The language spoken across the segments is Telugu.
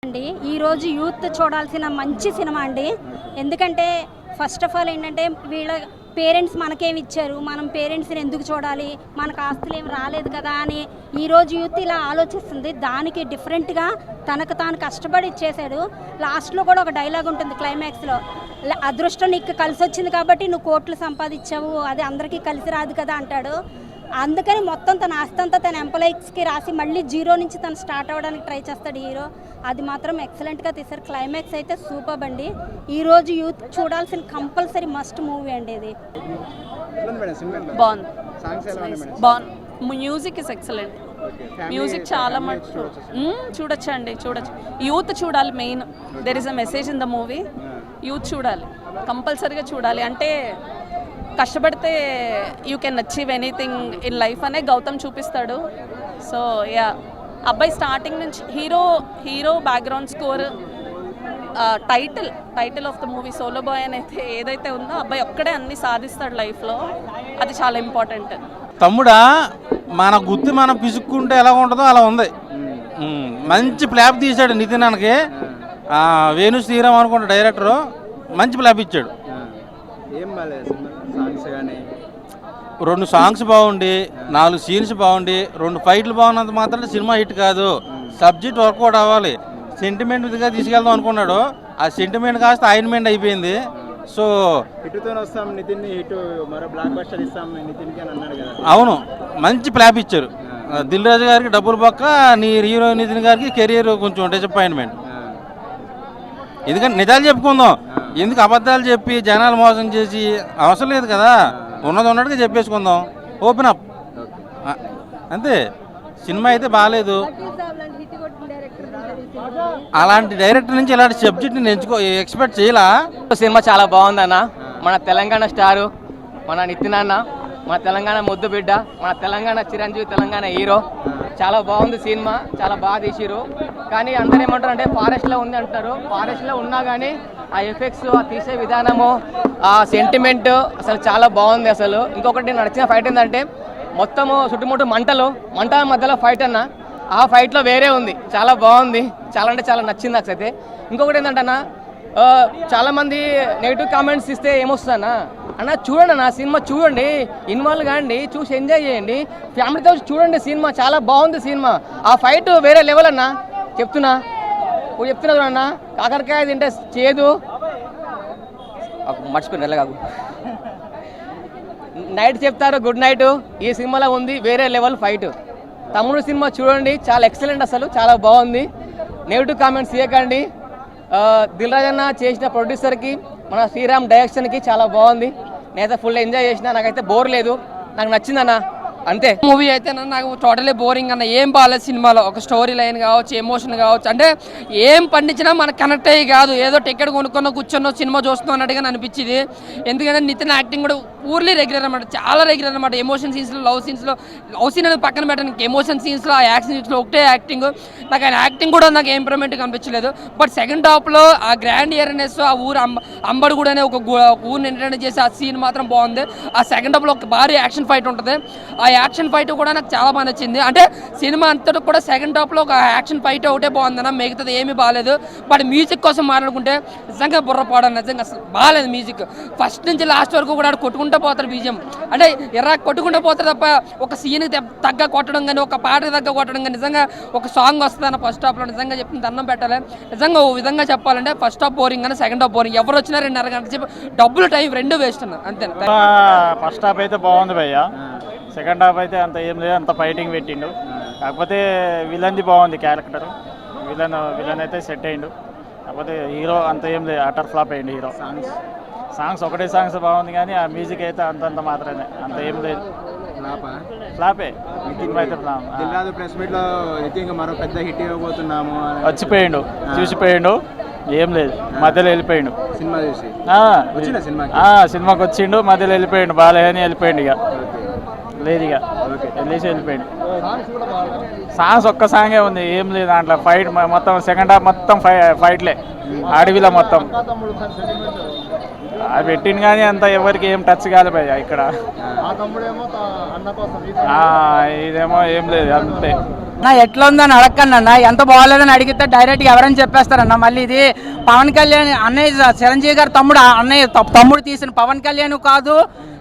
అండి ఈరోజు యూత్ చూడాల్సిన మంచి సినిమా అండి. ఎందుకంటే ఫస్ట్ ఆఫ్ ఆల్ ఏంటంటే వీళ్ళ పేరెంట్స్ మనకేమి ఇచ్చారు, మనం పేరెంట్స్ని ఎందుకు చూడాలి, మనకు ఆస్తులు ఏమి రాలేదు కదా అని ఈరోజు యూత్ ఇలా ఆలోచిస్తుంది. దానికి డిఫరెంట్గా తనకు తాను కష్టపడి ఇచ్చేసాడు. లాస్ట్లో కూడా ఒక డైలాగ్ ఉంటుంది క్లైమాక్స్లో, అదృష్టం నీకు కలిసి వచ్చింది కాబట్టి నువ్వు కోట్లు సంపాదించావు, అది అందరికీ కలిసి రాదు కదా అంటాడు. అందుకని మొత్తం తన ఆస్తంతా తన ఎంప్లాయీస్కి రాసి మళ్ళీ జీరో నుంచి తను స్టార్ట్ అవ్వడానికి ట్రై చేస్తాడు హీరో. అది మాత్రం ఎక్సలెంట్గా తీశారు. క్లైమాక్స్ అయితే సూపర్ అండి. ఈరోజు యూత్ చూడాల్సిన కంపల్సరీ మస్ట్ మూవీ అండి ఇది. బాగుంది, మ్యూజిక్ ఇస్ ఎక్సలెంట్. మ్యూజిక్ చాలా మటు చూడొచ్చండి, చూడొచ్చు. యూత్ చూడాలి main. There is a message in the movie. Youth చూడాలి, కంపల్సరీగా చూడాలి. అంటే కష్టపడితే you can achieve anything in life అనే గౌతమ్ చూపిస్తాడు. సో యా, అబ్బాయి స్టార్టింగ్ నుంచి hero background score, title of the movie solo boy అని అయితే ఏదైతే ఉందో అబ్బాయి ఒక్కడే అన్ని సాధిస్తాడు లైఫ్లో. అది చాలా ఇంపార్టెంట్. తమ్ముడా, మన గుత్తి మనం పిసుక్కుంటే ఎలా ఉంటుందో అలా ఉంది. మంచి ప్లాప్ తీశాడు నితిన్ అన్నకి. వేణు శ్రీరామ్ అనుకుంటా డైరెక్టరు, మంచి ప్లాప్ ఇచ్చాడు. రెండు సాంగ్స్ బాగుండి, 4 సీన్స్ బాగుండి, 2 ఫైట్లు బాగున్నంత మాత్రం సినిమా హిట్ కాదు. సబ్జెక్ట్ వర్కౌట్ అవ్వాలి. సెంటిమెంట్గా తీసుకెళ్దాం అనుకున్నాడు, ఆ సెంటిమెంట్ కాస్త ఐరన్మెంట్ అయిపోయింది. సో అవును, మంచి ప్లాప్ ఇచ్చారు. దిల్ రాజు గారికి డబ్బులు పక్క, నీ హీరో నితిన్ గారికి కెరీర్ కొంచెం డిసప్పాయింట్మెంట్. ఎందుకంటే నిజాలు చెప్పుకుందాం, ఎందుకు అబద్ధాలు చెప్పి జనాలు మోసం చేసి అవసరం లేదు కదా. ఉన్నది ఉన్నట్టుగా చెప్పేసుకుందాం, ఓపెన్ అప్ అంతే. సినిమా అయితే బాగాలేదు. అలాంటి డైరెక్టర్ నుంచి ఇలాంటి సబ్జెక్ట్ని ఎక్స్పెక్ట్ చేయాలా. సినిమా చాలా బాగుందన్న. మన తెలంగాణ స్టారు, మన నితిన్ అన్న, మన తెలంగాణ ముద్దు బిడ్డ, మన తెలంగాణ చిరంజీవి, తెలంగాణ హీరో. చాలా బాగుంది సినిమా, చాలా బాగా తీసిరు. కానీ అందరూ ఏమంటారు అంటే ఫారెస్ట్లో ఉంది అంటారు. ఫారెస్ట్లో ఉన్నా కానీ ఆ ఎఫెక్ట్స్, ఆ తీసే విధానము, ఆ సెంటిమెంట్ అసలు చాలా బాగుంది. అసలు ఇంకొకటి నడిచిన ఫైట్ ఏంటంటే మొత్తము చుట్టుముట్టు మంటల మధ్యలో ఫైట్ అన్న. ఆ ఫైట్లో వేరే ఉంది, చాలా బాగుంది. చాలా అంటే చాలా నచ్చింది నాకు అయితే. ఇంకొకటి ఏంటంటే అన్న, చాలామంది నెగిటివ్ కామెంట్స్ ఇస్తే ఏమొస్తుందన్న, అన్న చూడండి అన్న సినిమా, చూడండి, ఇన్వాల్వ్ కాండి, చూసి ఎంజాయ్ చేయండి, ఫ్యామిలీతో చూడండి సినిమా. చాలా బాగుంది సినిమా. ఆ ఫైట్ వేరే లెవెల్ అన్న. చెప్తున్నా అన్న, కాకరకాయ తింటే చేదు మర్చిపోయిన కాకు నైట్ చెప్తారు గుడ్ నైట్. ఈ సినిమాలో ఉంది వేరే లెవెల్ ఫైట్. తమ్ముడు సినిమా చూడండి, చాలా ఎక్సలెంట్, అసలు చాలా బాగుంది. నెగిటివ్ కామెంట్స్ ఇవ్వకండి. దిల్ రాజు అన్న చేసిన ప్రొడ్యూసర్కి, మన శ్రీరామ్ డైరెక్షన్కి చాలా బాగుంది. నేనైతే ఫుల్ ఎంజాయ్ చేసిన, నాకైతే బోర్ లేదు, నాకు నచ్చిందన్న. అంతే. మూవీ అయితే నాకు టోటలీ బోరింగ్ అన్న. ఏం బాగాలేదు సినిమాలో. ఒక స్టోరీ లైన్ కావచ్చు, ఎమోషన్ కావచ్చు, అంటే ఏం పండించినా మనకు కనెక్ట్ అయ్యి కాదు. ఏదో టికెట్ కొనుక్కున్న కూర్చొని సినిమా చూస్తున్నాం అన్నట్టుగా అనిపించింది. ఎందుకంటే నితిన్ యాక్టింగ్ కూడా పూర్లీ రెగ్యులర్ అనమాట, చాలా రెగ్యులర్ అనమాట. ఎమోషన్ సీన్స్లో, లవ్ సీన్ అనేది పక్కన పెట్టడానికి, ఎమోషన్ సీన్స్లో, ఆ యాక్షన్ సీన్స్లో ఒకటే యాక్టింగ్. నాకు ఆయన యాక్టింగ్ కూడా నాకు ఇంప్రూవ్మెంట్ కనిపించలేదు. బట్ సెకండ్ హాఫ్లో ఆ గ్రాండ్ ఇయర్నెస్, ఆ ఊరు అంబడుగూడ అనే ఒక ఊరిని ఎంటర్టైన్ చేసి ఆ సీన్ మాత్రం బాగుంది. ఆ సెకండ్ హాఫ్లో ఒక భారీ యాక్షన్ ఫైట్ ఉంటుంది. ఆ యాక్షన్ ఫైట్ కూడా నాకు చాలా బాగా నచ్చింది. అంటే సినిమా అంతటా కూడా సెకండ్ హాఫ్లో ఒక యాక్షన్ ఫైట్ ఒకటే బాగుందన్న, మిగతాది ఏమీ బాగాలేదు. బట్ మ్యూజిక్ కోసం మాట్లాడుకుంటే నిజంగా బుర్రపాడు, నిజంగా అసలు బాగాలేదు మ్యూజిక్. ఫస్ట్ నుంచి లాస్ట్ వరకు కూడా కొట్టుకుంటూ పోతారు బీజం. అంటే కొట్టుకుంటూ పోతారు తప్ప ఒక సీన్కి తగ్గ కొట్టడం కానీ, ఒక పాటకి తగ్గ కొట్టడం కానీ, నిజంగా ఒక సాంగ్ వస్తుందన్న ఫస్ట్ హాఫ్లో. నిజంగా చెప్పింది దండం పెట్టాలి. నిజంగా ఓ విధంగా చెప్పాలంటే ఫస్ట్ హాఫ్ బోరింగ్ కానీ, సెకండ్ హాఫ్ బోరింగ్. ఎవరు వచ్చినా 2.5 గంటల సేపు డబ్బులు టైం రెండు వేస్ట్ అన్న, అంతే. ఫస్ట్ హాఫ్ అయితే బాగుంది భయ్య, సెకండ్ హాఫ్ అయితే అంత ఏం లేదు, అంత ఫైటింగ్ పెట్టిండు. కాకపోతే విలన్ది బాగుంది క్యారెక్టర్. విలన్ అయితే సెట్ అయ్యిండు. కాకపోతే హీరో అంత ఏం లేదు, అటర్ ఫ్లాప్ అయ్యిండు హీరో. సాంగ్స్ ఒకటే సాంగ్స్ బాగుంది కానీ ఆ మ్యూజిక్ అయితే అంతంత మాత్రమే, అంత ఏం లేదు, ఫ్లాపే. ప్రెస్ మీట్ లో మరో పెద్ద హిట్ ఇవ్వబోతున్నాము వచ్చిపోయిండు, చూసిపోయిండు, ఏం లేదు, మధ్యలో వెళ్ళిపోయిండు. సినిమా చూసి సినిమాకి వచ్చిండు, మధ్యలో వెళ్ళిపోయిండు, బాలయ్యని వెళ్ళిపోయిండు. ఇక లేదు, ఇక వెళ్ళేసి వెళ్ళిపోయిండు. సాంగ్స్ ఒక్క సాంగే ఉంది, ఏం లేదు దాంట్లో. ఫైట్ మొత్తం సెకండ్ హాఫ్ మొత్తం ఫైట్లే, అడవిలో మొత్తం అది పెట్టింది కానీ అంత ఎవరికి ఏం టచ్ కాదు ఇక్కడ. ఇదేమో ఏం లేదు, అంతే. నా ఎట్లా ఉందని అడగండి అన్న, ఎంత బాగాలేదని అడిగితే డైరెక్ట్గా ఎవరని చెప్పేస్తారన్న. మళ్ళీ ఇది పవన్ కళ్యాణ్ అన్నయ్య చిరంజీవి గారు తమ్ముడు, అన్నయ్య తమ్ముడు తీసిన పవన్ కళ్యాణ్ కాదు,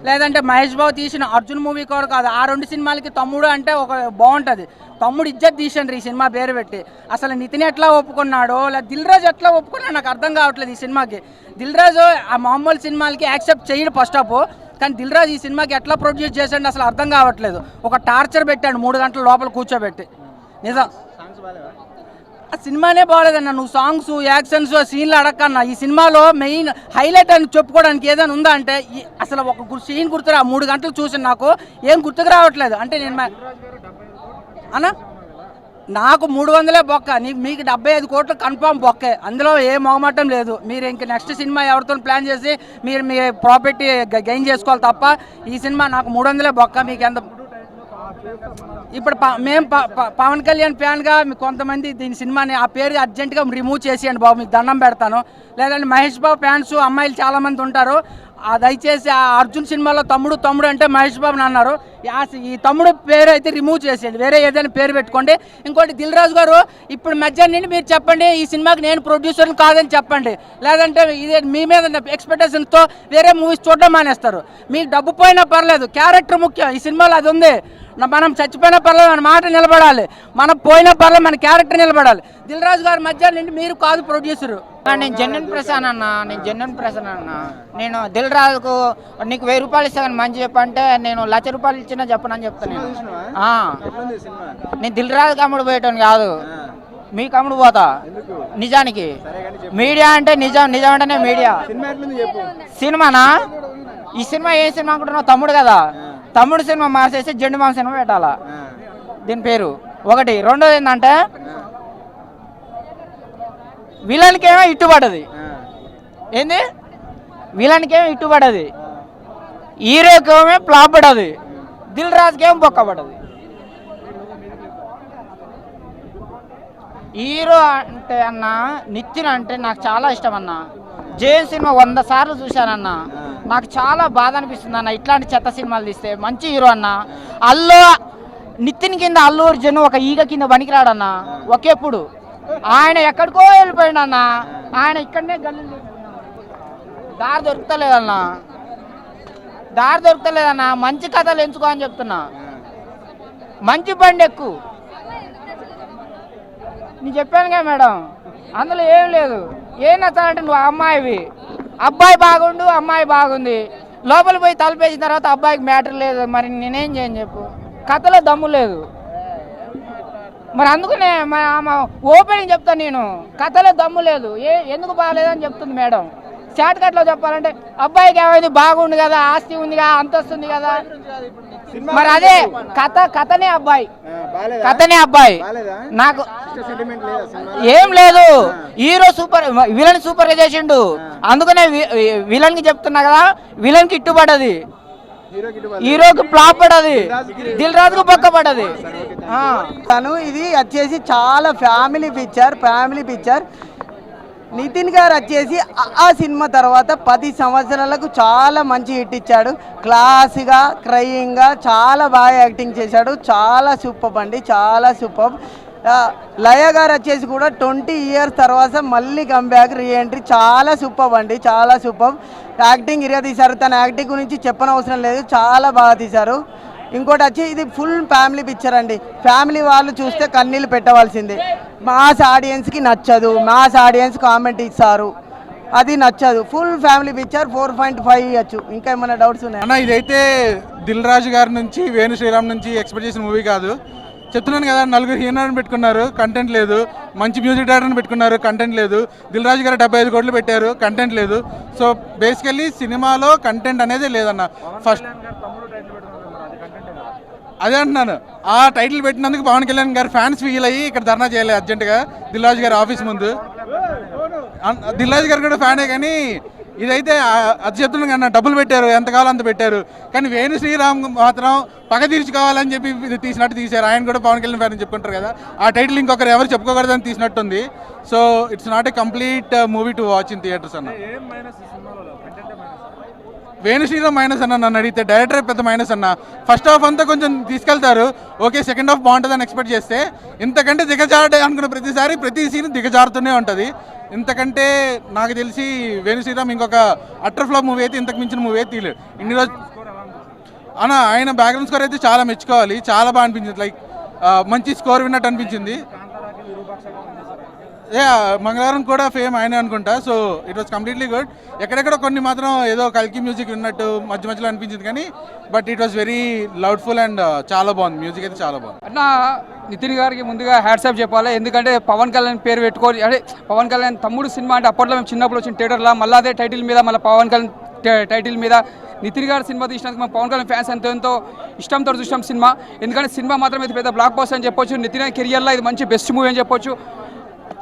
లేదంటే మహేష్ బాబు తీసిన అర్జున్ మూవీ కూడా కాదు. ఆ 2 సినిమాలకి తమ్ముడు అంటే ఒక బాగుంటుంది. తమ్ముడు ఇజ్జత్ తీసండి ఈ సినిమా పేరు పెట్టి. అసలు నితిన్ ఎట్లా ఒప్పుకున్నాడో, లేదా దిల్ రాజు ఎట్లా ఒప్పుకున్నాడు నాకు అర్థం కావట్లేదు ఈ సినిమాకి. దిల్ రాజు ఆ మామూలు సినిమాలకి యాక్సెప్ట్ చేయడు ఫస్ట్ ఆఫ్, కానీ దిల్ రాజు ఈ సినిమాకి ఎట్లా ప్రొడ్యూస్ చేశాడు అసలు అర్థం కావట్లేదు. ఒక టార్చర్ పెట్టాడు 3 గంటల లోపల కూర్చోబెట్టి. నిజం ఆ సినిమానే బాగలేదన్న. నువ్వు సాంగ్స్, యాక్షన్స్, సీన్లు అడగకన్నా. ఈ సినిమాలో మెయిన్ హైలైట్ అని చెప్పుకోవడానికి ఏదైనా ఉందా అంటే అసలు ఒక సీన్ గుర్తురా. 3 గంటలు చూసి నాకు ఏం గుర్తుకు రావట్లేదు. అంటే నేను అన్న నాకు 300 బొక్క, మీకు 75 కోట్లు కన్ఫామ్ బొక్కే, అందులో ఏ మొగమట్టం లేదు. మీరు ఇంక నెక్స్ట్ సినిమా ఎవరితో ప్లాన్ చేసి మీరు మీ ప్రాపర్టీ గెయిన్ చేసుకోవాలి తప్ప ఈ సినిమా నాకు 300 బొక్క. మీకు ఎంత ఇప్పుడు మేము పవన్ కళ్యాణ్ ఫ్యాన్గా కొంతమంది దీని సినిమాని ఆ పేరు అర్జెంటుగా రిమూవ్ చేసేయండి బాబు, మీకు దండం పెడతాను. లేదంటే మహేష్ బాబు ఫ్యాన్స్ అమ్మాయిలు చాలామంది ఉంటారు, దయచేసి ఆ అర్జున్ సినిమాలో తమ్ముడు తమ్ముడు అంటే మహేష్ బాబుని అన్నారు, ఈ తమ్ముడు పేరు అయితే రిమూవ్ చేసేయండి, వేరే ఏదైనా పేరు పెట్టుకోండి. ఇంకోటి దిల్ రాజు గారు ఇప్పుడు మధ్యాహ్నం నుండి మీరు చెప్పండి ఈ సినిమాకి నేను ప్రొడ్యూసర్ని కాదని చెప్పండి. లేదంటే ఇదే మీ మీద ఎక్స్పెక్టేషన్తో వేరే మూవీస్ చూడడం మానేస్తారు. మీకు డబ్బు పోయినా పర్లేదు, క్యారెక్టర్ ముఖ్యం. ఈ సినిమాలో అది ఉంది. మనం చచ్చిపోయినా పర్లేదు, మన మాట నిలబడాలి. మనం పోయినా పర్లేదు, మన క్యారెక్టర్ నిలబడాలి. దిల్ రాజు గారు మధ్యాహ్నం నుండి మీరు కాదు ప్రొడ్యూసరు. నేను జెన్యున్ ప్రసాద్ అన్న, నేను దిల్ రాజుకు నీకు 1000 రూపాయలు ఇస్తాను మంచి చెప్పంటే నేను 1,00,000 రూపాయలు ఇచ్చినా చెప్పనని చెప్తాను నేను దిల్ రాజు కమ్ముడు పోయేటోని కాదు, మీ కమ్ముడు పోతా. నిజానికి మీడియా అంటే నిజం అంటేనే మీడియా. సినిమానా? ఈ సినిమా ఏ సినిమా అనుకుంటున్నావు? తమ్ముడు కదా, తమ్ముడు సినిమా మార్చేసి జెండు మామ సినిమా పెట్టాలా దీని పేరు. ఒకటి. రెండోది ఏంటంటే విలన్కి ఏమో ఇట్టుబడది. ఏంది? విలన్కి ఏమో ఇట్టుబడది, హీరోకి ఏమో ఫ్లాప్ పడది, దిల్ రాజుకి ఏమో బొక్క పడది. హీరో అంటే అన్న నితిన్ అంటే నాకు చాలా ఇష్టం అన్న. జైన్ సినిమా 100 సార్లు చూశానన్న, నాకు చాలా బాధ అనిపిస్తుంది అన్న ఇట్లాంటి చెత్త సినిమాలు తీస్తే. మంచి హీరో అన్న. నితిన్ కింద అల్లు అర్జున్ ఒక ఈగ కింద పనికిరాడన్న. ఒకేప్పుడు ఆయన ఎక్కడికో వెళ్ళిపోయాడు అన్న, ఆయన ఇక్కడనే గల్లి దారి దొరుకుతలేదన్న. మంచి కథలు ఎంచుకో అని చెప్తున్నా. మంచి బండి ఎక్కు. నేను చెప్పానుగా మేడం, అందులో ఏం లేదు. ఏం నచ్చాలంటే నువ్వు అమ్మాయివి, అబ్బాయి బాగుండు, అమ్మాయి బాగుంది, లోపల పోయి తలుపేసిన తర్వాత అబ్బాయికి మ్యాటర్ లేదు, మరి నేనేం చేయను చెప్పు? కథలో దమ్ము లేదు. మరి అందుకనే ఓపెనింగ్ చెప్తాను నేను, కథలో దమ్ము లేదు. ఎందుకు బాగాలేదని చెప్తుంది మేడం. షార్ట్ కట్లో చెప్పాలంటే అబ్బాయికి ఏమైంది, బాగుండు కదా, ఆస్తి ఉంది కదా, అంతస్తు ఉంది కదా. మరి అదే కథనే అబ్బాయి నాకు ఏం లేదు. హీరో సూపర్, విలన్ సూపర్ గా చేసిండు. అందుకనే విలన్ కి చెప్తున్నా కదా, విలన్ కి ఇట్టుబడది, హీరోకి ఫ్లాప్ పడది, దిల్ రాజుకు పక్క పడది. ఇది వచ్చేసి చాలా ఫ్యామిలీ పిక్చర్. నితిన్ గారు వచ్చేసి ఆ సినిమా తర్వాత 10 సంవత్సరాలకు చాలా మంచి హిట్ ఇచ్చాడు. క్లాస్గా, క్రయింగ్గా చాలా బాగా యాక్టింగ్ చేశాడు. చాలా సూపర్ అండి, చాలా సూపర్. లయ గారు వచ్చేసి కూడా 20 ఇయర్స్ తర్వాత మళ్ళీ కంబ్యాక్, రీఎంట్రీ. చాలా సూపర్ అండి, చాలా సూపర్. యాక్టింగ్ ఇరగా తీశారు. తన యాక్టింగ్ గురించి చెప్పనవసరం లేదు, చాలా బాగా తీశారు. ఇంకోటి వచ్చి ఇది ఫుల్ ఫ్యామిలీ పిక్చర్ అండి. ఫ్యామిలీ వాళ్ళు చూస్తే కన్నీళ్ళు పెట్టవలసిందే. మాస్ ఆడియన్స్కి నచ్చదు, మాస్ ఆడియన్స్ కామెంట్ ఇస్తారు, అది నచ్చదు. ఫుల్ ఫ్యామిలీ పిక్చర్ 4.5 ఇవ్వచ్చు. ఇంకా ఏమైనా డౌట్స్ ఉన్నాయి అన్న? ఇదైతే దిల్ రాజు గారి నుంచి, వేణు శ్రీరామ్ నుంచి ఎక్స్పెక్ట్ చేసిన మూవీ కాదు. చెప్తున్నాను కదా, 4 హీరోని పెట్టుకున్నారు, కంటెంట్ లేదు. మంచి మ్యూజిక్ డైరెక్టర్ని పెట్టుకున్నారు, కంటెంట్ లేదు. దిల్ రాజు గారు 75 కోట్లు పెట్టారు, కంటెంట్ లేదు. సో బేసికల్లీ సినిమాలో కంటెంట్ అనేది లేదన్న. ఫస్ట్ అదే అంటున్నాను, ఆ టైటిల్ పెట్టినందుకు పవన్ కళ్యాణ్ గారు ఫ్యాన్స్ ఫీల్ అయ్యి ఇక్కడ ధర్నా చేయాలి అర్జెంటుగా దిల్ రాజు గారి ఆఫీస్ ముందు. దిల్ రాజు గారు కూడా ఫ్యానే, కానీ ఇదైతే అది చెప్తున్నాను కన్నా, డబ్బులు పెట్టారు, ఎంత కావాలో అంత పెట్టారు. కానీ వేణు శ్రీరామ్ మాత్రం పగ తీర్చుకోవాలని చెప్పి తీసినట్టు తీశారు. ఆయన కూడా పవన్ కళ్యాణ్ ఫ్యాన్ చెప్పుకుంటారు కదా, ఆ టైటిల్ ఇంకొకరు ఎవరు చెప్పుకోకూడదని తీసినట్టుంది. So it's not a complete movie to watch in theatres అన్న. వేణు శ్రీరామ్ మైనస్ అన్న నన్ను అడిగితే, డైరెక్టర్ పెద్ద మైనస్ అన్న. ఫస్ట్ హాఫ్ అంతా కొంచెం తీసుకెళ్తారు, ఓకే, సెకండ్ హాఫ్ బాగుంటుందని ఎక్స్పెక్ట్ చేస్తే ఇంతకంటే దిగజారే అనుకున్న ప్రతిసారి ప్రతి సీన్ దిగజారుతూనే ఉంటుంది. ఇంతకంటే నాకు తెలిసి వేణు శ్రీరామ్ ఇంకొక అట్టర్ ఫ్లాప్ మూవీ అయితే ఇంతకు మించిన మూవీ అయితే తీయలేదు ఇన్ని రోజు అన్న. ఆయన బ్యాక్గ్రౌండ్ స్కోర్ అయితే చాలా మెచ్చుకోవాలి, చాలా బాగా అనిపించింది. లైక్ మంచి స్కోర్ విన్నట్టు అనిపించింది. మంగళవారం కూడా ఫేమ్ ఆయన అనుకుంటా. So it was completely good. ఎక్కడెక్కడ కొన్ని మాత్రం ఏదో కల్కి మ్యూజిక్ విన్నట్టు మధ్య మధ్యలో అనిపించింది, కానీ but it was very loudful and చాలా బాగుంది. మ్యూజిక్ అయితే చాలా బాగుంది అన్న. నితిన్ గారికి ముందుగా హ్యాట్సాప్ చెప్పాలి, ఎందుకంటే పవన్ కళ్యాణ్ పేరు పెట్టుకొని, అంటే పవన్ కళ్యాణ్ తమ్ముడు సినిమా అంటే అప్పట్లో మేము చిన్నప్పుడు వచ్చిన థియేటర్లో మళ్ళీ అదే టైటిల్ మీద, మళ్ళీ పవన్ కళ్యాణ్ టైటిల్ మీద నితిన్ గారు సినిమా తీసినందుకు మా పవన్ కళ్యాణ్ ఫ్యాన్స్ ఎంతో ఇష్టంతో చూసాం సినిమా. ఎందుకంటే సినిమా మాత్రం ఇది పెద్ద బ్లాక్ బస్టర్ అని చెప్పొచ్చు. నితిన్ కెరియర్లో ఇది మంచి బెస్ట్ మూవీ అని చెప్పొచ్చు.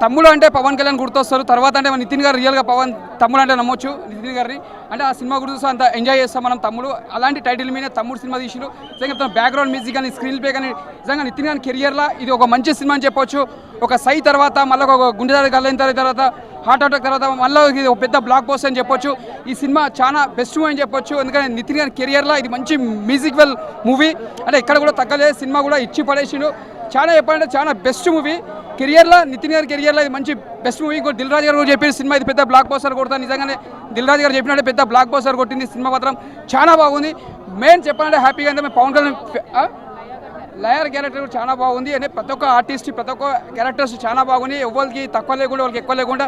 తమ్ముడు అంటే పవన్ కళ్యాణ్ గుర్తొస్తారు, తర్వాత అంటే నితిన్ గారు రియల్గా పవన్ తమ్ముడు అంటే నమ్మొచ్చు నితిన్ గారిని. అంటే ఆ సినిమా గుర్తొస్తే అంత ఎంజాయ్ చేస్తాం మనం. తమ్ముడు అలాంటి టైటిల్ మీద తమ్ముడు సినిమా తీసిరు. నిజంగా బ్యాక్గ్రౌండ్ మ్యూజిక్ కానీ స్క్రీన్ ప్లే కానీ నిజంగా నితిన్ గారి కెరియర్లో ఇది ఒక మంచి సినిమా అని చెప్పొచ్చు. ఒక సై తర్వాత మళ్ళీ ఒక గుండెదారి గల్లైన తర్వాత హార్ట్ అటాక్ తర్వాత మళ్ళీ ఇది ఒక పెద్ద బ్లాక్ బస్టర్ అని చెప్పొచ్చు. ఈ సినిమా చాలా బెస్ట్ మూవీ అని చెప్పొచ్చు, ఎందుకంటే నితిన్ గారి కెరియర్లో ఇది మంచి మ్యూజికల్ మూవీ. అంటే ఎక్కడ కూడా తగ్గలేదు, సినిమా కూడా ఇచ్చి పడేసిండు. చాలా చెప్పాలంటే చాలా బెస్ట్ మూవీ కెరియర్లో, నితిన్ గారి కెరియర్లో ఇది మంచి బెస్ట్ మూవీ. ఇంకో దిల్ రాజు గారు చెప్పిన సినిమా ఇది పెద్ద బ్లాక్ బస్టర్ కొడతాను. నిజంగానే దిల్ రాజు గారు చెప్పినట్టే పెద్ద బ్లాక్ బస్టర్ కొట్టింది. సినిమా మాత్రం చాలా బాగుంది. మెయిన్ చెప్పాలంటే హ్యాపీగా అంటే పవన్ కళ్యాణ్ లయర్ క్యారెక్టర్ చాలా బాగుంది. అంటే ప్రతి ఒక్క ఆర్టిస్ట్ ప్రతి ఒక్క క్యారెక్టర్స్ చాలా బాగున్నాయి. ఎవరికి తక్కువ లేకుండా వాళ్ళకి ఎక్కువ లేకుండా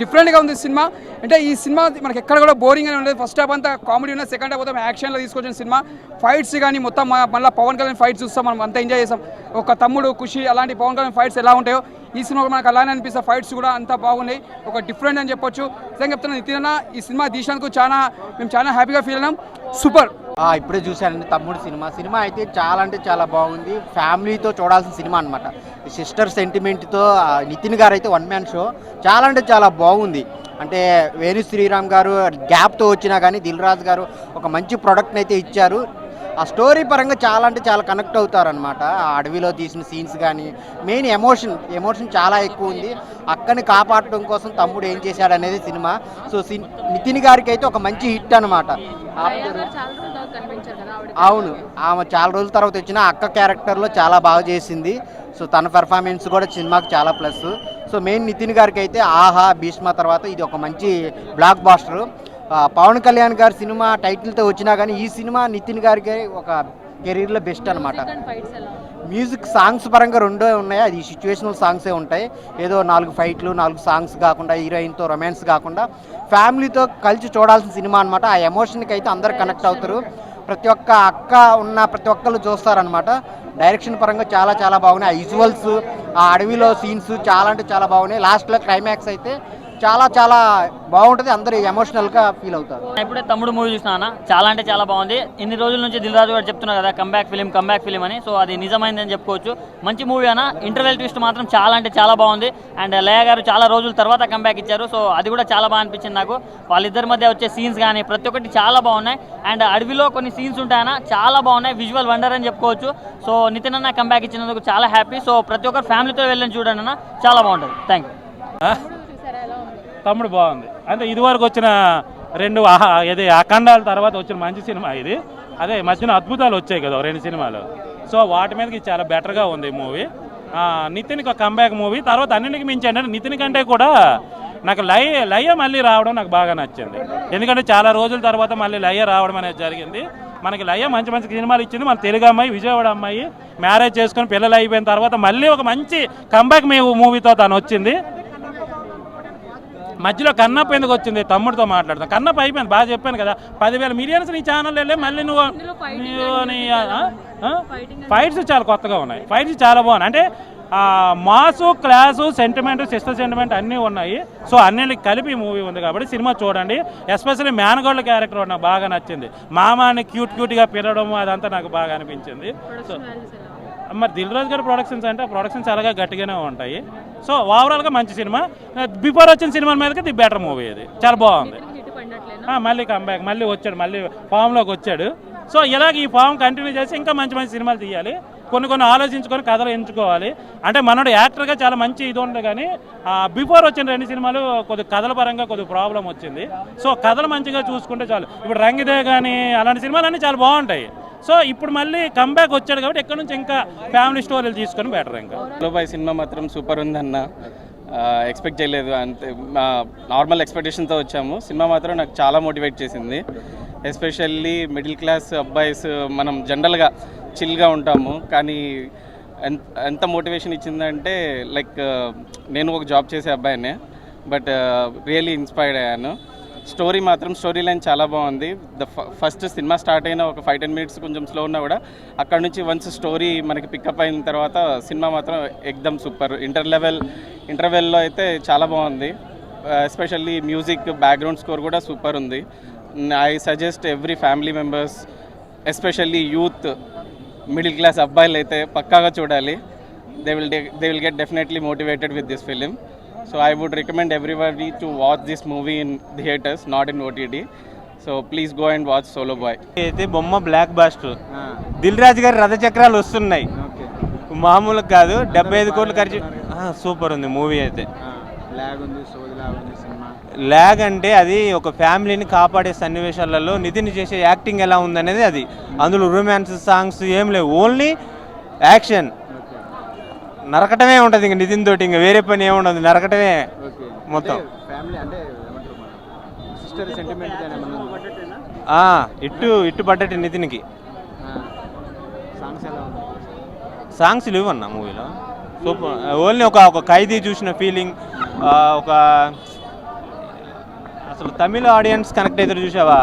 డిఫరెంట్గా ఉంది సినిమా. అంటే ఈ సినిమా మనకి ఎక్కడ కూడా బోరింగ్ అని ఉండదు. ఫస్ట్ హాఫ్ అంతా కామెడీ ఉన్న, సెకండ్ హాఫ్ మొత్తం యాక్షన్లో తీసుకొచ్చిన సినిమా. ఫైట్స్ కానీ మొత్తం మళ్ళీ పవన్ కళ్యాణ్ ఫైట్స్ చూస్తాం, మనం అంతా ఎంజాయ్ చేస్తాం. ఒక తమ్ముడు ఖుషి అలాంటి పవన్ కళ్యాణ్ ఫైట్స్ ఎలా ఉంటాయో ఈ సినిమా మనకు అలానే అనిపిస్తాయి. ఫైట్స్ కూడా అంతా బాగున్నాయి, ఒక డిఫరెంట్ అని చెప్పొచ్చు. నిజంగా చెప్తున్నా, నితిన్ అన్న ఈ సినిమా తీసినందుకు మేము చాలా హ్యాపీగా ఫీల్ అయినాం. సూపర్. ఇప్పుడే చూశానండి తమ్ముడు సినిమా అయితే చాలా అంటే చాలా బాగుంది. ఫ్యామిలీతో చూడాల్సిన సినిమా అనమాట. సిస్టర్ సెంటిమెంట్తో నితిన్ గారు అయితే వన్ మ్యాన్ షో, చాలా అంటే చాలా బాగుంది. అంటే వేణు శ్రీరామ్ గారు గ్యాప్తో వచ్చినా కానీ దిల్ రాజు గారు ఒక మంచి ప్రోడక్ట్ని అయితే ఇచ్చారు. ఆ స్టోరీ పరంగా చాలా అంటే చాలా కనెక్ట్ అవుతారనమాట. ఆ అడవిలో తీసిన సీన్స్ కానీ మెయిన్ ఎమోషన్ చాలా ఎక్కువ ఉంది. అక్కని కాపాడటం కోసం తమ్ముడు ఏం చేశాడు అనేది సినిమా. సో నితిన్ గారికి అయితే ఒక మంచి హిట్ అనమాట. అవును, ఆమె చాలా రోజుల తర్వాత వచ్చిన అక్క క్యారెక్టర్లో చాలా బాగా చేసింది. సో తన పెర్ఫార్మెన్స్ కూడా సినిమాకి చాలా ప్లస్. సో మెయిన్ నితిన్ గారికి అయితే ఆహా, భీష్మ తర్వాత ఇది ఒక మంచి బ్లాక్ బాస్టర్. పవన్ కళ్యాణ్ గారి సినిమా టైటిల్తో వచ్చినా కానీ ఈ సినిమా నితిన్ గారికి ఒక కెరీర్లో బెస్ట్ అనమాట. మ్యూజిక్ సాంగ్స్ పరంగా రెండో ఉన్నాయి, అది సిచ్యువేషనల్ సాంగ్సే ఉంటాయి. ఏదో 4 ఫైట్లు 4 సాంగ్స్ కాకుండా, హీరోయిన్తో రొమాన్స్ కాకుండా ఫ్యామిలీతో కలిసి చూడాల్సిన సినిమా అనమాట. ఆ ఎమోషన్కి అయితే అందరు కనెక్ట్ అవుతారు. ప్రతి ఒక్క అక్క ఉన్న ప్రతి ఒక్కరు చూస్తారనమాట. డైరెక్షన్ పరంగా చాలా చాలా బాగున్నాయి. ఆ విజువల్స్, ఆ అడవిలో సీన్స్ చాలా అంటే చాలా బాగున్నాయి. లాస్ట్లో క్లైమాక్స్ అయితే చాలా చాలా బాగుంటుంది, అందరూ ఎమోషనల్గా ఫీల్ అవుతారు. ఇప్పుడే తమ్ముడు మూవీ చూసినా, చాలా అంటే చాలా బాగుంది. ఇన్ని రోజుల నుంచి దిల్ రాజు గారు చెప్తున్నారు కదా కంబ్యాక్ ఫిలిం అని, సో అది నిజమైందని చెప్పుకోవచ్చు. మంచి మూవీ అన్న. ఇంటర్వెల్ ట్విస్ట్ మాత్రం చాలా అంటే చాలా బాగుంది. అండ్ లయ గారు చాలా రోజుల తర్వాత కంబ్యాక్ ఇచ్చారు, సో అది కూడా చాలా బాగా అనిపించింది నాకు. వాళ్ళిద్దరి మధ్య వచ్చే సీన్స్ కానీ ప్రతి ఒక్కటి చాలా బాగున్నాయి. అండ్ అడవిలో కొన్ని సీన్స్ ఉంటాయన్న, చాలా బాగున్నాయి. విజువల్ వండర్ అని చెప్పుకోవచ్చు. సో నితిన్ అన్న కంబ్యాక్ ఇచ్చినందుకు చాలా హ్యాపీ. సో ప్రతి ఒక్కరు ఫ్యామిలీతో వెళ్ళని చూడండి అన్న, చాలా బాగుంటుంది. Thank you. తమ్ముడు బాగుంది. అంటే ఇదివరకు వచ్చిన 2 అఖండాల తర్వాత వచ్చిన మంచి సినిమా ఇది. అదే మధ్యన అద్భుతాలు వచ్చాయి కదా 2 సినిమాలు. సో వాటి మీదకి చాలా బెటర్గా ఉంది ఈ మూవీ. నితిన్కి ఒక కంబ్యాక్ మూవీ. తర్వాత అన్నింటికి మించి అంటే నితిన్ కంటే కూడా నాకు లయ మళ్ళీ రావడం నాకు బాగా నచ్చింది. ఎందుకంటే చాలా రోజుల తర్వాత మళ్ళీ లయ రావడం అనేది జరిగింది. మనకి లయ మంచి మంచి సినిమాలు ఇచ్చింది. మన తెలుగు అమ్మాయి, విజయవాడ అమ్మాయి మ్యారేజ్ చేసుకొని పిల్లలు అయిపోయిన తర్వాత మళ్ళీ ఒక మంచి కంబ్యాక్ మూవీతో తను వచ్చింది. మధ్యలో కన్నప్ప ఎందుకు వచ్చింది, తమ్ముడితో మాట్లాడతాం. కన్నప్ప అయిపోయింది, బాగా చెప్పాను కదా. 10,000 మిలియన్స్ నీ ఛానల్ వెళ్ళే మళ్ళీ నువ్వు ఫైట్స్ చాలా కొత్తగా ఉన్నాయి. ఫైట్స్ చాలా బాగున్నాయి. అంటే mass, class, sentiment, sister sentiment అన్నీ ఉన్నాయి. సో అన్నిటికి కలిపి మూవీ ఉంది కాబట్టి సినిమా చూడండి. ఎస్పెషల్లీ మేనగోళ్ళ క్యారెక్టర్ నాకు బాగా నచ్చింది. మామాని క్యూట్గా పిలవడం అదంతా నాకు బాగా అనిపించింది. సో మరి దిల్ రాజు గారి ప్రొడక్షన్స్ అంటే ప్రొడక్షన్స్ అలాగా గట్టిగానే ఉంటాయి. సో ఓవరాల్గా మంచి సినిమా. బిఫోర్ వచ్చిన సినిమా మీదకి ది బెటర్ మూవీ. ఇది చాలా బాగుంది. మళ్ళీ కంబ్యాక్, మళ్ళీ వచ్చాడు, మళ్ళీ ఫామ్లోకి వచ్చాడు. సో ఇలాగ ఈ ఫామ్ కంటిన్యూ చేసి ఇంకా మంచి మంచి సినిమాలు తీయాలి. కొన్ని ఆలోచించుకొని కథలు ఎంచుకోవాలి. అంటే మనోడు యాక్టర్గా చాలా మంచి ఇది ఉంది, కానీ బిఫోర్ వచ్చిన 2 సినిమాలు కొద్దిగా కథల పరంగా కొద్దిగా ప్రాబ్లం వచ్చింది. సో కథలు మంచిగా చూసుకుంటే చాలు. ఇప్పుడు రంగిదే కానీ అలాంటి సినిమాలన్నీ చాలా బాగుంటాయి. సో ఇప్పుడు మళ్ళీ కంబ్యాక్ వచ్చాడు కాబట్టి ఎక్కడి నుంచి ఇంకా ఫ్యామిలీ స్టోరీలు తీసుకొని బెటర్. ఇంకా బాయ్ సినిమా మాత్రం సూపర్ ఉందన్న, ఎక్స్పెక్ట్ చేయలేదు. అంతే నార్మల్ ఎక్స్పెక్టేషన్తో వచ్చాము. సినిమా మాత్రం నాకు చాలా మోటివేట్ చేసింది. ఎస్పెషల్లీ మిడిల్ క్లాస్ అబ్బాయిస్ మనం జనరల్గా చిల్గా ఉంటాము, కానీ ఎంత మోటివేషన్ ఇచ్చిందంటే లైక్ నేను ఒక జాబ్ చేసే అబ్బాయినే, బట్ రియల్లీ ఇన్స్పైర్డ్ అయ్యాను. స్టోరీ లైన్ చాలా బాగుంది. ఫస్ట్ సినిమా స్టార్ట్ అయిన ఒక 5-10 మినిట్స్ కొంచెం స్లో ఉన్నా కూడా అక్కడ నుంచి వన్స్ స్టోరీ మనకి పికప్ అయిన తర్వాత సినిమా మాత్రం ఎక్దమ్ సూపర్. ఇంటర్వెల్లో అయితే చాలా బాగుంది. ఎస్పెషల్లీ మ్యూజిక్, బ్యాక్గ్రౌండ్ స్కోర్ కూడా సూపర్ ఉంది. I suggest every family members, especially youth, middle class అబ్బాయిలు అయితే పక్కాగా చూడాలి. They will get definitely motivated with this film. So I would recommend everybody to watch this movie in theaters, not in OTT. So please go and watch Solo Boy. అయితే బొమ్మ బ్లాక్ బాస్టర్. దిల్ రాజు గారి రథచక్రాలు వస్తున్నాయి, మామూలుగా కాదు. 75 కోట్లు ఖర్చు. సూపర్ ఉంది మూవీ అయితే. ల్యాగ్ అంటే అది ఒక ఫ్యామిలీని కాపాడే సన్నివేశాలలో నితిన్ చేసే యాక్టింగ్ ఎలా ఉందనేది అది. అందులో రొమాన్స్ సాంగ్స్ ఏం లేవు, ఓన్లీ యాక్షన్. నరకటమే ఉంటుంది ఇంక నితిన్ తోటి, ఇంకా వేరే పని ఏముండదు, నరకటమే మొత్తం. ఇట్టు పడ్డట్టు నితిన్కి. సాంగ్స్ లేవు అన్న మూవీలో. సూపర్. ఓన్లీ ఒక ఖైదీ చూసిన ఫీలింగ్, ఒక అసలు తమిళ ఆడియన్స్ కనెక్ట్ అవుతారు చూసావా,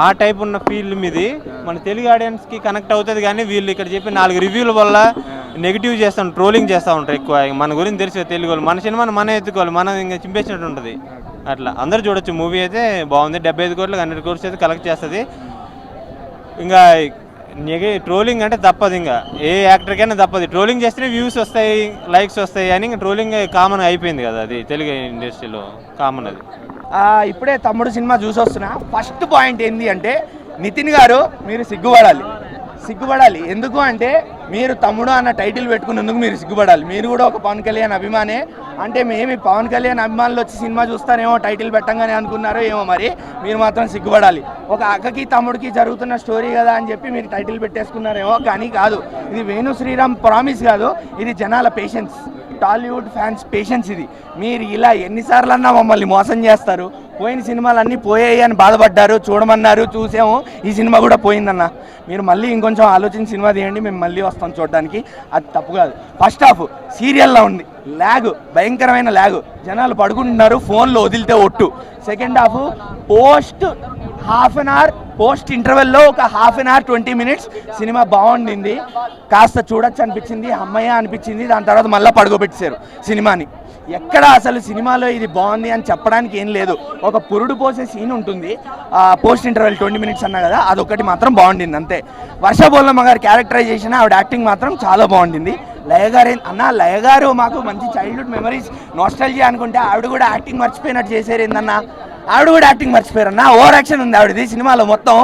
ఆ టైప్ ఉన్న ఫీల్ ఇది. మన తెలుగు ఆడియన్స్కి కనెక్ట్ అవుతుంది, కానీ వీళ్ళు ఇక్కడ చెప్పి 4 రివ్యూల వల్ల నెగిటివ్ చేస్తాం, ట్రోలింగ్ చేస్తూ ఉంటారు ఎక్కువ. మన గురించి తెలిసి తెలుగు వాళ్ళు మన సినిమాని మనం ఎత్తుకోవాలి, మనం ఇంకా చింపేసినట్టు ఉంటుంది. అట్లా అందరూ చూడొచ్చు. మూవీ అయితే బాగుంది. 75 కోట్లు 100 కోట్స్ అయితే కలెక్ట్ చేస్తుంది. ఇంకా ట్రోలింగ్ అంటే తప్పదు, ఇంకా ఏ యాక్టర్కైనా తప్పదు. ట్రోలింగ్ చేస్తేనే వ్యూస్ వస్తాయి, లైక్స్ వస్తాయి అని ఇంకా ట్రోలింగ్ కామన్ అయిపోయింది కదా, అది తెలుగు ఇండస్ట్రీలో కామన్ అది. ఇప్పుడే తమ్ముడు సినిమా చూసి వస్తున్నా. ఫస్ట్ పాయింట్ ఏంటి అంటే, నితిన్ గారు మీరు సిగ్గుపడాలి. ఎందుకు అంటే మీరు తమ్ముడు అన్న టైటిల్ పెట్టుకున్నందుకు మీరు సిగ్గుపడాలి. మీరు కూడా ఒక పవన్ కళ్యాణ్ అభిమానే. అంటే మేము పవన్ కళ్యాణ్ అభిమానులు వచ్చి సినిమా చూస్తారేమో టైటిల్ పెట్టంగానే అనుకున్నారో ఏమో, మరి మీరు మాత్రం సిగ్గుపడాలి. ఒక అక్కకి తమ్ముడికి జరుగుతున్న స్టోరీ కదా అని చెప్పి మీరు టైటిల్ పెట్టేసుకున్నారేమో, కానీ కాదు. ఇది వేణు శ్రీరామ్ ప్రామిస్ కాదు, ఇది జనాల పేషెన్స్, టాలీవుడ్ ఫ్యాన్స్ పేషెన్స్. ఇది మీరు ఇలా ఎన్నిసార్లు అన్నా మమ్మల్ని మోసం చేస్తారు. పోయిన సినిమాలన్నీ పోయాయి అని బాధపడ్డారు, చూడమన్నారు, చూసాము. ఈ సినిమా కూడా పోయిందన్న. మీరు మళ్ళీ ఇంకొంచెం ఆలోచించి సినిమా తీయండి, మేము మళ్ళీ వస్తాం చూడడానికి. అది తప్పు కాదు. ఫస్ట్ హాఫ్ సీరియల్లా ఉంది, ల్యాగ్, భయంకరమైన ల్యాగ్. జనాలు పడుకుంటున్నారు, ఫోన్లో వదిలితే ఒట్టు. సెకండ్ హాఫ్ పోస్ట్ ఇంటర్వెల్లో ఒక 1/2 hour 20 minutes సినిమా బాగుండింది. కాస్త చూడొచ్చు అనిపించింది, అమ్మయ్య అనిపించింది. దాని తర్వాత మళ్ళీ పడుకోబెట్టేశారు సినిమాని. ఎక్కడ అసలు సినిమాలో ఇది బాగుంది అని చెప్పడానికి ఏం లేదు. ఒక పురుడు పోసే సీన్ ఉంటుంది పోస్ట్ ఇంటర్వెల్ 20 minutes అన్నా కదా, అదొకటి మాత్రం బాగుండింది అంతే. వర్ష బోల్లమ్మ గారి క్యారెక్టరైజేషన్, ఆవిడ యాక్టింగ్ మాత్రం చాలా బాగుండింది. లయ గారు మాకు మంచి చైల్డ్హుడ్ మెమరీస్, నాస్టాల్జియా అనుకుంటే ఆవిడ కూడా యాక్టింగ్ మర్చిపోయినట్టు చేశారు ఏందన్నా. ఆవిడ కూడా యాక్టింగ్ మర్చిపోయారన్నా. ఓవర్ యాక్షన్ ఉంది ఆవిడది సినిమాలో మొత్తం.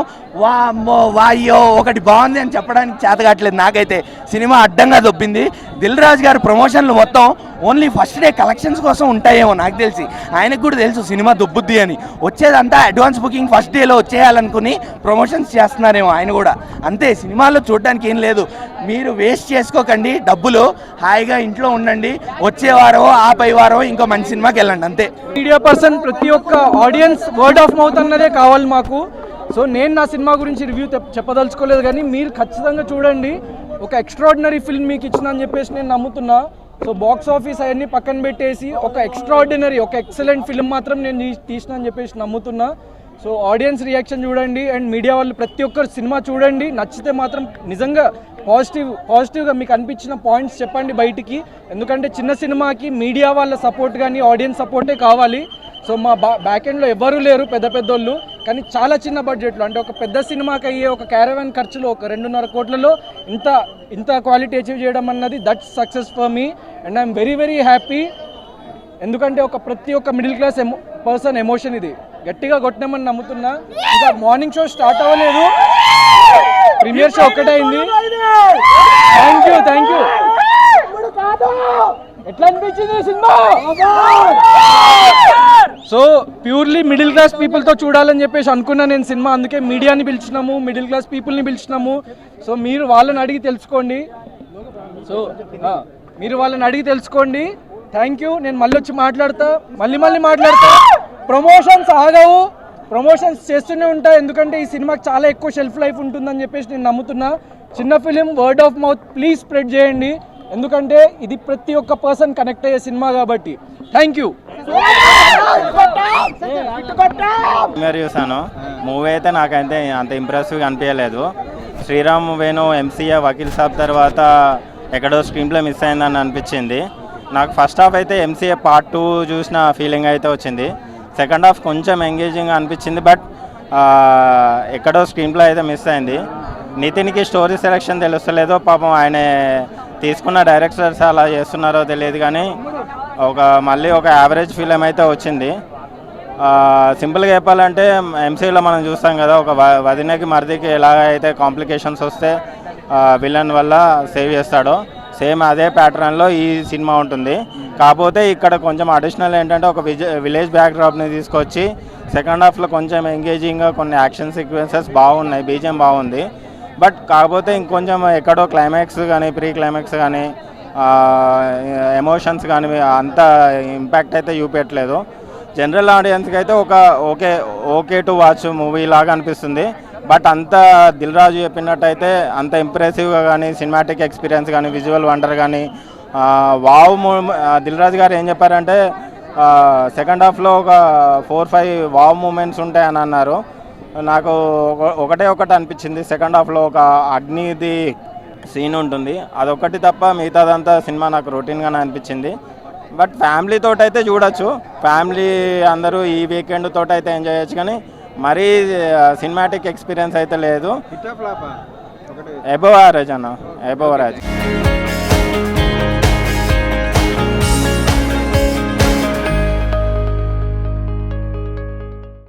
వాయ్యో ఒకటి బాగుంది అని చెప్పడానికి చేత కావట్లేదు నాకైతే. సినిమా అడ్డంగా దొబ్బింది. దిల్ రాజు గారు ప్రమోషన్లు మొత్తం ఓన్లీ ఫస్ట్ డే కలెక్షన్స్ కోసం ఉంటాయేమో నాకు తెలిసి. ఆయనకు కూడా తెలుసు సినిమా దొబ్బుద్ది అని. వచ్చేదంతా అడ్వాన్స్ బుకింగ్ ఫస్ట్ డేలో వచ్చేయాలనుకుని ప్రమోషన్స్ చేస్తున్నారేమో ఆయన కూడా. అంతే, సినిమాలో చూడడానికి ఏం లేదు. మీరు వేస్ట్ చేసుకోకండి డబ్బులు, హాయిగా ఇంట్లో ఉండండి. వచ్చే వారం ఆపై వారం ఇంకో మంచి సినిమాకి వెళ్ళండి అంతే. మీడియా పర్సన్ ప్రతి ఒక్క ఆడియన్స్ వర్డ్ ఆఫ్ మౌత్ అన్నదే కావాలి మాకు. సో నేను నా సినిమా గురించి రివ్యూ చెప్పదలుచుకోలేదు, కానీ మీరు ఖచ్చితంగా చూడండి. ఒక ఎక్స్ట్రాడినరీ ఫిల్మ్ మీకు ఇచ్చిన అని చెప్పేసి నేను నమ్ముతున్నా. సో బాక్స్ ఆఫీస్ అవన్నీ పక్కన పెట్టేసి ఒక ఎక్స్ట్రాడినరీ, ఒక ఎక్సలెంట్ ఫిల్మ్ మాత్రం నేను తీసిన అని చెప్పేసి నమ్ముతున్నా. సో ఆడియన్స్ రియాక్షన్ చూడండి, అండ్ మీడియా వాళ్ళు ప్రతి ఒక్కరు సినిమా చూడండి. నచ్చితే మాత్రం నిజంగా పాజిటివ్గా మీకు అనిపించిన పాయింట్స్ చెప్పండి బయటికి. ఎందుకంటే చిన్న సినిమాకి మీడియా వాళ్ళ సపోర్ట్ కానీ ఆడియన్స్ సపోర్టే కావాలి. సో మా బ్యాక్ ఎండ్లో ఎవరూ లేరు పెద్దోళ్ళు, కానీ చాలా చిన్న బడ్జెట్లో, అంటే ఒక పెద్ద సినిమాకి అయ్యే ఒక క్యారవాన్ ఖర్చులో ఒక 2.5 కోట్లలో ఇంత క్వాలిటీ అచీవ్ చేయడం అన్నది that's success for me, and I'm very very happy. ఎందుకంటే ప్రతి ఒక్క మిడిల్ క్లాస్ పర్సన్ ఎమోషన్ ఇది. గట్టిగా కొట్టినామని నమ్ముతున్నా. ఇంకా మార్నింగ్ షో స్టార్ట్ అవ్వలేదు. ప్రీమియర్ షో ఒక్కటే అయింది. Thank you. ఎట్లా అనిపించింది సినిమా? సో ప్యూర్లీ మిడిల్ క్లాస్ పీపుల్తో చూడాలని చెప్పేసి అనుకున్నా నేను సినిమా. అందుకే మీడియాని పిలిచినాము, మిడిల్ క్లాస్ పీపుల్ని పిలిచినాము. సో మీరు వాళ్ళని అడిగి తెలుసుకోండి. Thank you. నేను మళ్ళీ వచ్చి మాట్లాడతా, మళ్ళీ మాట్లాడతా. ప్రమోషన్స్ ఆగవు, ప్రమోషన్స్ చేస్తూనే ఉంటా. ఎందుకంటే ఈ సినిమాకి చాలా ఎక్కువ షెల్ఫ్ లైఫ్ ఉంటుందని చెప్పేసి నేను నమ్ముతున్నా. చిన్న film, word of mouth please spread చేయండి. ఎందుకంటే ఇది ప్రతి ఒక్క పర్సన్ కనెక్ట్ అయ్యే సినిమా కాబట్టి. Thank you. చూసాను మూవీ అయితే నాకైతే అంత ఇంప్రెసివ్గా అనిపించలేదు. శ్రీరామ్ వేణు ఎంసీఏ వకీల్ సాబ్ తర్వాత ఎక్కడో స్క్రీన్ ప్లే మిస్ అయిందని అనిపించింది నాకు. ఫస్ట్ హాఫ్ అయితే ఎంసీఏ పార్ట్ 2 చూసిన ఫీలింగ్ అయితే వచ్చింది. సెకండ్ హాఫ్ కొంచెం ఎంగేజింగ్ అనిపించింది, బట్ ఎక్కడో స్క్రీన్ ప్లే అయితే మిస్ అయింది. నితిన్కి స్టోరీ సెలెక్షన్ తెలుస్తలేదో పాపం, ఆయన తీసుకున్న డైరెక్టర్స్ అలా చేస్తున్నారో తెలియదు, కానీ మళ్ళీ ఒక యావరేజ్ ఫిలిం అయితే వచ్చింది. సింపుల్గా చెప్పాలంటే ఎంసీలో మనం చూస్తాం కదా, ఒక వదినకి మరిదికి ఎలా అయితే కాంప్లికేషన్స్ వస్తే విలన్ వల్ల సేవ్ చేస్తాడో, సేమ్ అదే ప్యాటర్న్లో ఈ సినిమా ఉంటుంది. కాకపోతే ఇక్కడ కొంచెం అడిషనల్ ఏంటంటే ఒక విలేజ్ బ్యాక్డ్రాప్ని తీసుకొచ్చి సెకండ్ హాఫ్లో కొంచెం ఎంగేజింగ్గా కొన్ని యాక్షన్ సీక్వెన్సెస్ బాగున్నాయి, బీజిఎం బాగుంది. బట్ కాకపోతే ఇంకొంచెం ఎక్కడో క్లైమాక్స్ కానీ ప్రీ క్లైమాక్స్ కానీ ఎమోషన్స్ కానీ అంత ఇంపాక్ట్ అయితే చూపెట్టలేదు. జనరల్ ఆడియన్స్కి అయితే ఓకే టు వాచ్ మూవీ లాగా అనిపిస్తుంది. బట్ అంత దిల్ రాజు చెప్పినట్టయితే అంత ఇంప్రెసివ్గా కానీ సినిమాటిక్ ఎక్స్పీరియన్స్ కానీ విజువల్ వండర్ కానీ దిల్ రాజు గారు ఏం చెప్పారంటే సెకండ్ హాఫ్లో ఒక 4-5 వావ్ మూమెంట్స్ ఉంటాయని అన్నారు. నాకు ఒకటి అనిపించింది. సెకండ్ హాఫ్లో ఒక అగ్నిది సీన్ ఉంటుంది, అదొకటి తప్ప మిగతాదంతా సినిమా నాకు రొటీన్గానే అనిపించింది. బట్ ఫ్యామిలీతో అయితే చూడొచ్చు, ఫ్యామిలీ అందరూ ఈ వీకెండ్ తోట అయితే ఎంజాయ్ చేయొచ్చు, కానీ మరీ సినిమాటిక్ ఎక్స్పీరియన్స్ అయితే లేదు. అబోవ్ యావరేజ్ అన్న, అబోవ్ యావరేజ్.